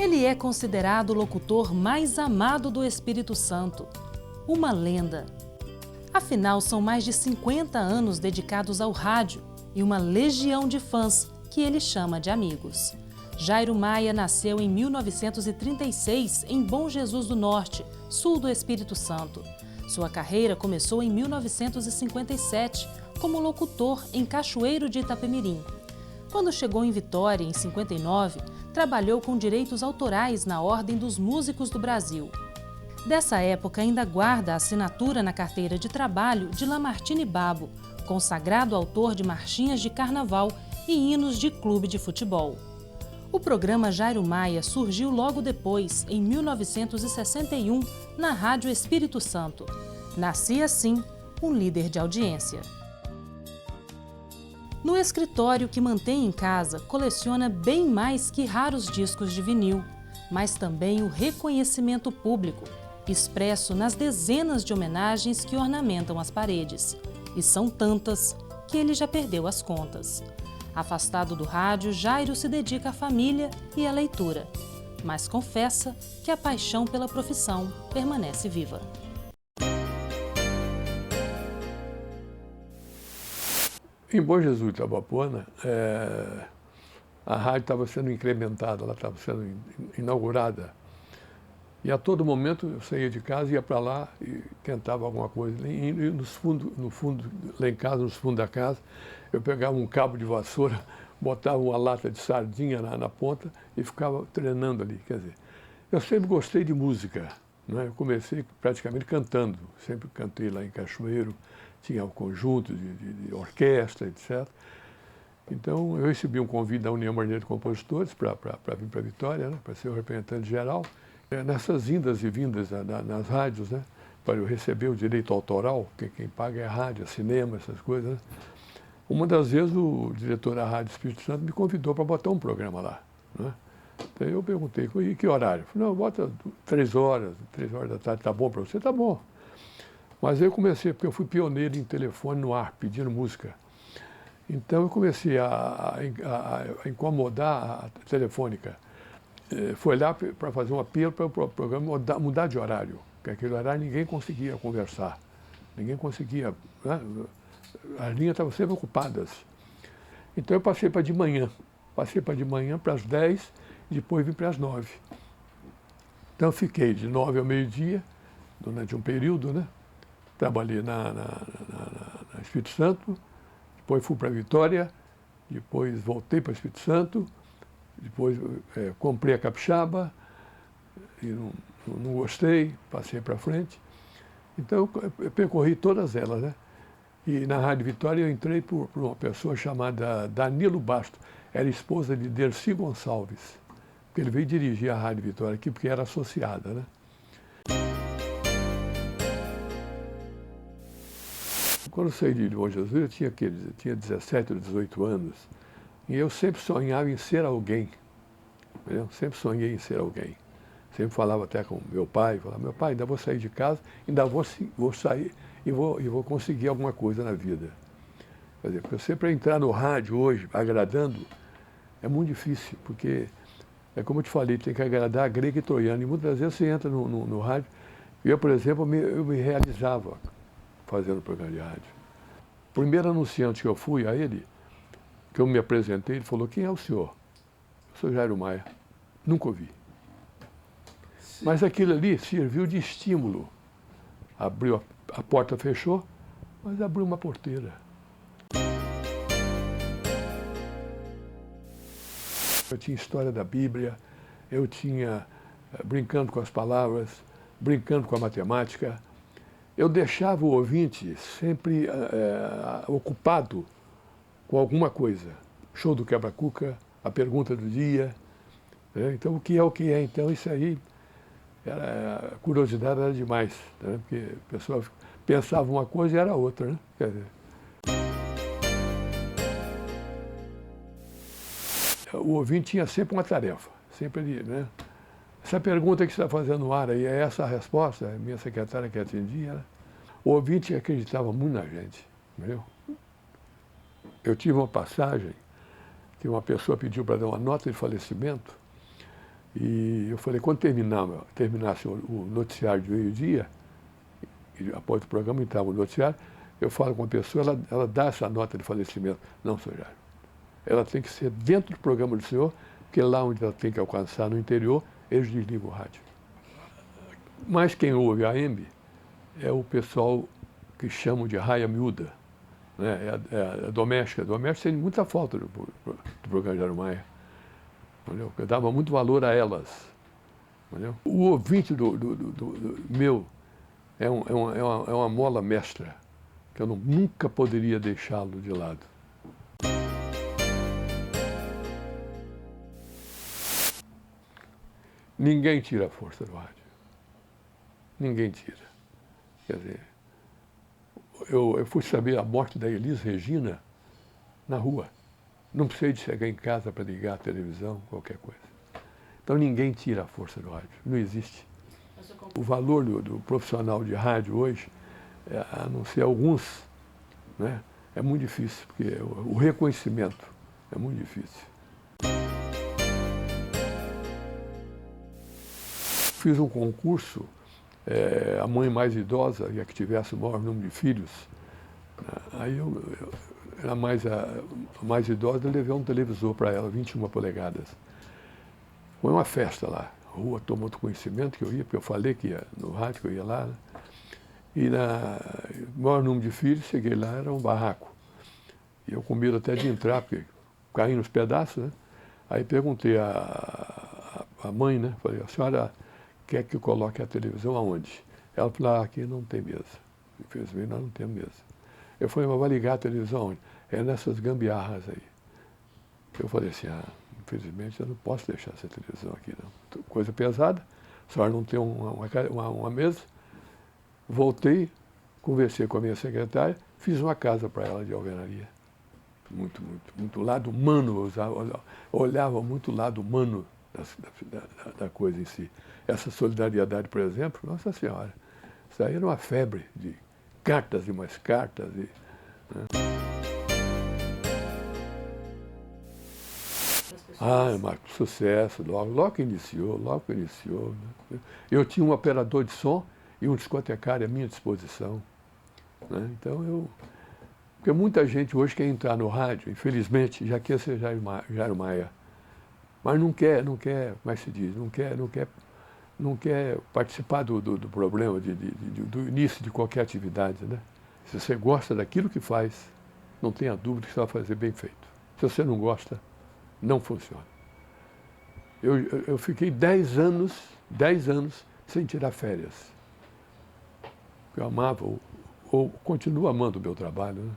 Ele é considerado o locutor mais amado do Espírito Santo, uma lenda. Afinal, são mais de 50 anos dedicados ao rádio e uma legião de fãs que ele chama de amigos. Jairo Maia nasceu em 1936 em Bom Jesus do Norte, sul do Espírito Santo. Sua carreira começou em 1957 como locutor em Cachoeiro de Itapemirim. Quando chegou em Vitória, em 59, trabalhou com direitos autorais na Ordem dos Músicos do Brasil. Dessa época ainda guarda a assinatura na carteira de trabalho de Lamartine Babo, consagrado autor de marchinhas de carnaval e hinos de clube de futebol. O programa Jairo Maia surgiu logo depois, em 1961, na Rádio Espírito Santo. Nascia assim um líder de audiência. No escritório que mantém em casa, coleciona bem mais que raros discos de vinil, mas também o reconhecimento público, expresso nas dezenas de homenagens que ornamentam as paredes. E são tantas que ele já perdeu as contas. Afastado do rádio, Jairo se dedica à família e à leitura, mas confessa que a paixão pela profissão permanece viva. Em Bom Jesus de Itabapoana, a rádio estava sendo incrementada, ela estava sendo inaugurada. E a todo momento eu saía de casa, ia para lá e tentava alguma coisa. E no fundo, lá em casa, nos fundos da casa, eu pegava um cabo de vassoura, botava uma lata de sardinha na ponta e ficava treinando ali. Quer dizer, eu sempre gostei de música, né? Eu comecei praticamente cantando, sempre cantei lá em Cachoeiro, tinha um conjunto de orquestra, etc. Então, eu recebi um convite da União Brasileira de Compositores para vir para Vitória, né? Para ser o representante geral. Nessas indas e vindas nas rádios, né? Para eu receber o direito autoral, porque quem paga é a rádio, é cinema, essas coisas, né? Uma das vezes o diretor da Rádio Espírito Santo me convidou para botar um programa lá, né? Então eu perguntei, e que horário? Eu falei, não, bota 3 horas da tarde, tá bom para você? Tá bom. Mas eu comecei, porque eu fui pioneiro em telefone no ar, pedindo música. Então eu comecei a incomodar a telefônica. Foi lá para fazer um apelo para o programa mudar de horário, porque aquele horário ninguém conseguia conversar, ninguém conseguia, né? As linhas estavam sempre ocupadas. Então eu passei para de manhã, para as 10 e depois vim para as 9. Então eu fiquei de 9 ao meio-dia, durante um período, né? Trabalhei na Espírito Santo, depois fui para Vitória, depois voltei para Espírito Santo, depois comprei a capixaba e não gostei, passei para frente. Então eu percorri todas elas, né? E na Rádio Vitória eu entrei por uma pessoa chamada Danilo Basto, era esposa de Dercy Gonçalves, porque ele veio dirigir a Rádio Vitória aqui porque era associada, né? Quando eu saí de Bom Jesus, eu tinha 17 ou 18 anos, e eu sempre sonhava em ser alguém. Eu sempre sonhei em ser alguém. Sempre falava até com meu pai, ainda vou sair de casa, ainda vou sair e vou conseguir alguma coisa na vida. Quer dizer, você para entrar no rádio hoje, agradando, é muito difícil, porque, é como eu te falei, tem que agradar grego e troiano, e muitas vezes você entra no rádio, e eu, por exemplo, eu me realizava fazendo programa de rádio. O primeiro anunciante que eu fui a ele, que eu me apresentei, ele falou, quem é o senhor? Eu sou Jairo Maia. Nunca ouvi. Mas aquilo ali serviu de estímulo. Abriu, a porta fechou, mas abriu uma porteira. Eu tinha história da Bíblia, eu tinha brincando com as palavras, brincando com a matemática. Eu deixava o ouvinte sempre ocupado com alguma coisa. Show do quebra-cuca, a pergunta do dia. Né? Então, o que é? Então, isso aí, a curiosidade era demais, né? Porque a pessoa pensava uma coisa e era outra, né? Quer dizer, o ouvinte tinha sempre uma tarefa, sempre ali, né? Essa pergunta que você está fazendo no ar aí, é essa a resposta? A minha secretária que atendia, né? O ouvinte acreditava muito na gente, entendeu? Eu tive uma passagem que uma pessoa pediu para dar uma nota de falecimento E eu falei, quando terminasse o noticiário de meio-dia, após o programa entrava o noticiário, eu falo com a pessoa, ela dá essa nota de falecimento. Não, senhor Jairo. Ela tem que ser dentro do programa do senhor, porque lá onde ela tem que alcançar, no interior, eles desligam o rádio. Mas quem ouve a AM é o pessoal que chamam de raia miúda, né? É a doméstica. A doméstica tem muita falta do programa de Jairo Maia. Entendeu? Eu dava muito valor a elas. Entendeu? O ouvinte do meu é uma mola mestra, que eu nunca poderia deixá-lo de lado. Ninguém tira a força do rádio. Ninguém tira. Quer dizer, eu fui saber a morte da Elis Regina na rua. Não precisei de chegar em casa para ligar a televisão, qualquer coisa. Então ninguém tira a força do rádio. Não existe. O valor do profissional de rádio hoje, a não ser alguns, né, é muito difícil, porque o reconhecimento é muito difícil. Fiz um concurso, a mãe mais idosa e a que tivesse o maior número de filhos. Aí a mais idosa, eu levei um televisor para ela, 21 polegadas. Foi uma festa lá. A rua tomou outro conhecimento que eu ia, porque eu falei que ia no rádio, que eu ia lá, né? E o maior número de filhos, cheguei lá, era um barraco. E eu com medo até de entrar, porque caí nos pedaços, né? Aí perguntei à mãe, né? Falei, a senhora quer que eu coloque a televisão aonde? Ela falou, aqui não tem mesa. Infelizmente, nós não temos mesa. Eu falei, mas vai ligar a televisão aonde? É nessas gambiarras aí. Eu falei assim, infelizmente eu não posso deixar essa televisão aqui, não. Coisa pesada, a senhora não tem uma mesa. Voltei, conversei com a minha secretária, fiz uma casa para ela de alvenaria. Muito lado humano, eu olhava muito o lado humano da coisa em si. Essa solidariedade, por exemplo, Nossa Senhora, isso aí era uma febre de cartas e mais cartas. Né? Sucesso, logo que iniciou. Né? Eu tinha um operador de som e um discotecário à minha disposição. Né? Então, porque muita gente hoje quer entrar no rádio, infelizmente, já quer ser Jairo Maia. Mas não quer, como é que se diz, não quer participar do problema, do início de qualquer atividade. Né? Se você gosta daquilo que faz, não tenha dúvida que você vai fazer bem feito. Se você não gosta, não funciona. Eu fiquei 10 anos sem tirar férias. Eu amava, ou continuo amando o meu trabalho. Né?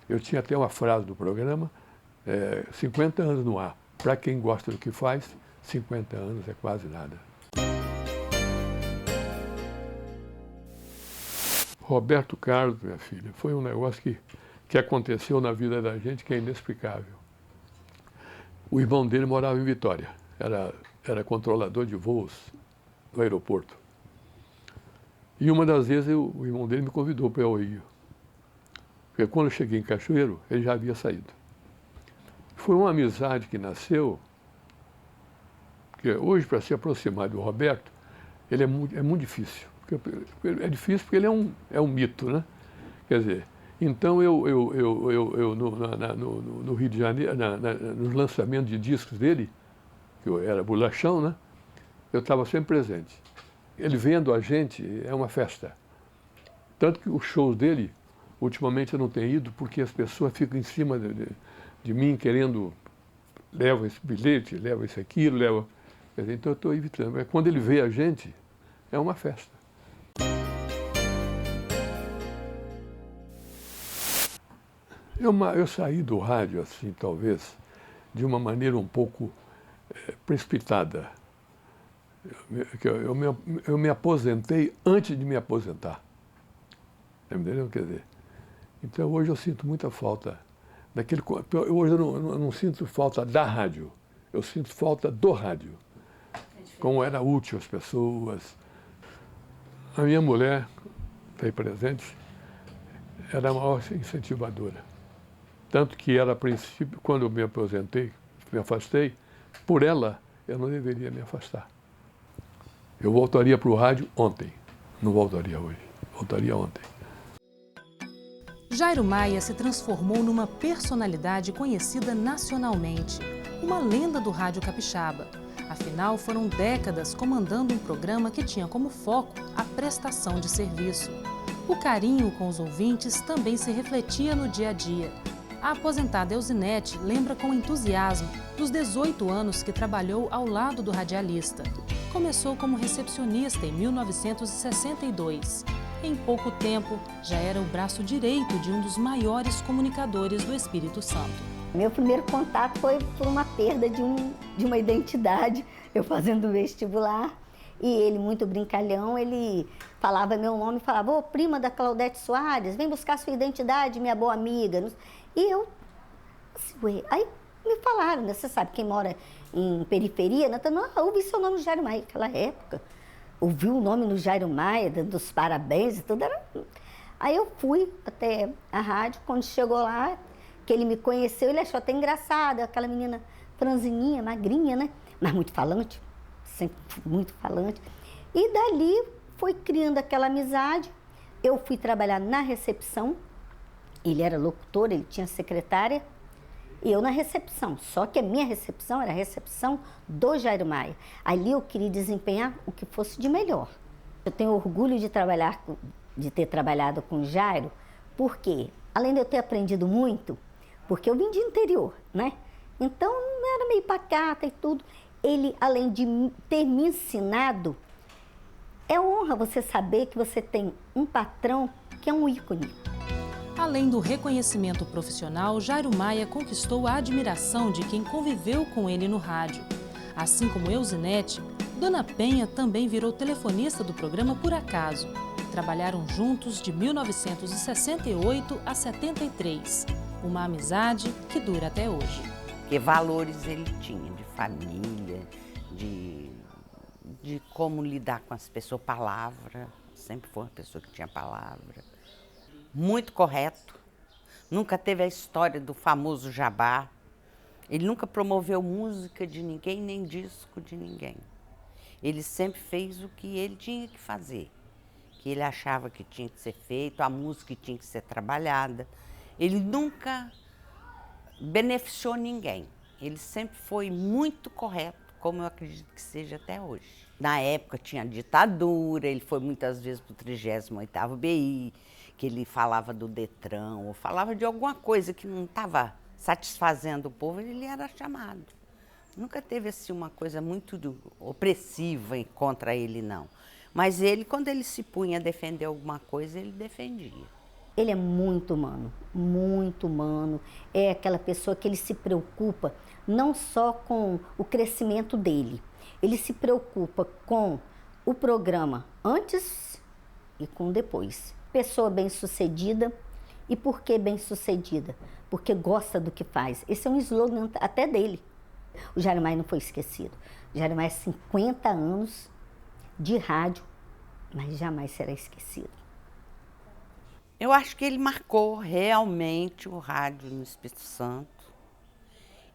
Eu tinha até uma frase do programa, 50 anos no ar. Para quem gosta do que faz, 50 anos é quase nada. Roberto Carlos, minha filha, foi um negócio que aconteceu na vida da gente que é inexplicável. O irmão dele morava em Vitória, era controlador de voos no aeroporto. E uma das vezes o irmão dele me convidou para eu ir. Porque quando eu cheguei em Cachoeiro, ele já havia saído. Foi uma amizade que nasceu, porque hoje, para se aproximar do Roberto, ele é muito difícil. É difícil porque ele é um mito, né? Quer dizer, então no Rio de Janeiro, nos lançamentos de discos dele, que eu era bolachão, né? Eu estava sempre presente. Ele vendo a gente, é uma festa. Tanto que os shows dele, ultimamente eu não tenho ido, porque as pessoas ficam em cima de mim, querendo, leva esse bilhete, leva isso aquilo, leva... Quer dizer, então eu estou evitando. Mas quando ele vê a gente, é uma festa. Eu saí do rádio, assim, talvez, de uma maneira um pouco precipitada. Eu me aposentei antes de me aposentar. Entendeu? Quer dizer, então hoje eu sinto muita falta daquele... Hoje eu não sinto falta da rádio, eu sinto falta do rádio. Como era útil às pessoas. A minha mulher, está aí presente, era a maior incentivadora. Tanto que ela, a princípio, quando eu me aposentei, me afastei, por ela, eu não deveria me afastar. Eu voltaria para o rádio ontem, não voltaria hoje, voltaria ontem. Jairo Maia se transformou numa personalidade conhecida nacionalmente, uma lenda do rádio capixaba. Afinal, foram décadas comandando um programa que tinha como foco a prestação de serviço. O carinho com os ouvintes também se refletia no dia a dia. A aposentada Elzinete lembra com entusiasmo dos 18 anos que trabalhou ao lado do radialista. Começou como recepcionista em 1962. Em pouco tempo, já era o braço direito de um dos maiores comunicadores do Espírito Santo. Meu primeiro contato foi por uma perda de uma identidade, eu fazendo vestibular. E ele, muito brincalhão, ele falava meu nome, falava: ô, prima da Claudete Soares, vem buscar sua identidade, minha boa amiga. E eu, assim, ué, aí me falaram, né? Você sabe, quem mora em periferia, né? Eu ouvi seu nome no Jairo Maia naquela época. Ouvi o nome no Jairo Maia, dos parabéns e tudo. Aí eu fui até a rádio, quando chegou lá, que ele me conheceu, ele achou até engraçado, aquela menina franzininha, magrinha, né? Mas muito falante, sempre muito falante. E dali foi criando aquela amizade. Eu fui trabalhar na recepção, ele era locutor, ele tinha secretária, e eu na recepção. Só que a minha recepção era a recepção do Jairo Maia. Ali eu queria desempenhar o que fosse de melhor. Eu tenho orgulho de ter trabalhado com o Jairo, porque, além de eu ter aprendido muito, porque eu vim de interior, né? Então, era meio pacata e tudo. Ele, além de ter me ensinado, é honra você saber que você tem um patrão que é um ícone. Além do reconhecimento profissional, Jairo Maia conquistou a admiração de quem conviveu com ele no rádio. Assim como Elzinete, Dona Penha também virou telefonista do programa por acaso. Trabalharam juntos de 1968 a 73. Uma amizade que dura até hoje. Que valores ele tinha, de família, de como lidar com as pessoas, palavra. Sempre foi uma pessoa que tinha palavra. Muito correto. Nunca teve a história do famoso jabá. Ele nunca promoveu música de ninguém, nem disco de ninguém. Ele sempre fez o que ele tinha que fazer, que ele achava que tinha que ser feito, a música que tinha que ser trabalhada. Ele nunca beneficiou ninguém. Ele sempre foi muito correto, como eu acredito que seja até hoje. Na época tinha ditadura, ele foi muitas vezes para o 38º BI, que ele falava do Detran, ou falava de alguma coisa que não estava satisfazendo o povo, ele era chamado. Nunca teve assim uma coisa muito opressiva contra ele, não. Mas ele, quando ele se punha a defender alguma coisa, ele defendia. Ele é muito humano, muito humano. É aquela pessoa que ele se preocupa não só com o crescimento dele, ele se preocupa com o programa antes e com depois. Pessoa bem-sucedida. E por que bem-sucedida? Porque gosta do que faz. Esse é um slogan até dele. O Jairo Maia não foi esquecido. O Jairo Maia 50 anos de rádio, mas jamais será esquecido. Eu acho que ele marcou realmente o rádio no Espírito Santo.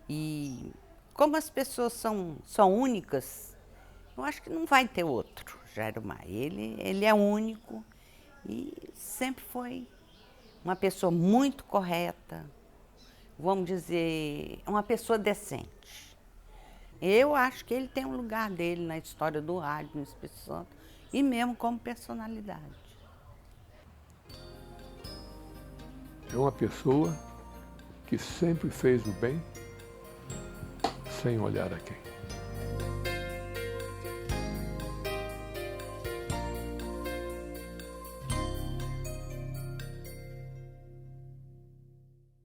E como as pessoas são únicas, eu acho que não vai ter outro Jairo Maia. Ele é único e sempre foi uma pessoa muito correta, vamos dizer, uma pessoa decente. Eu acho que ele tem um lugar dele na história do rádio no Espírito Santo e mesmo como personalidade. É uma pessoa que sempre fez o bem sem olhar a quem.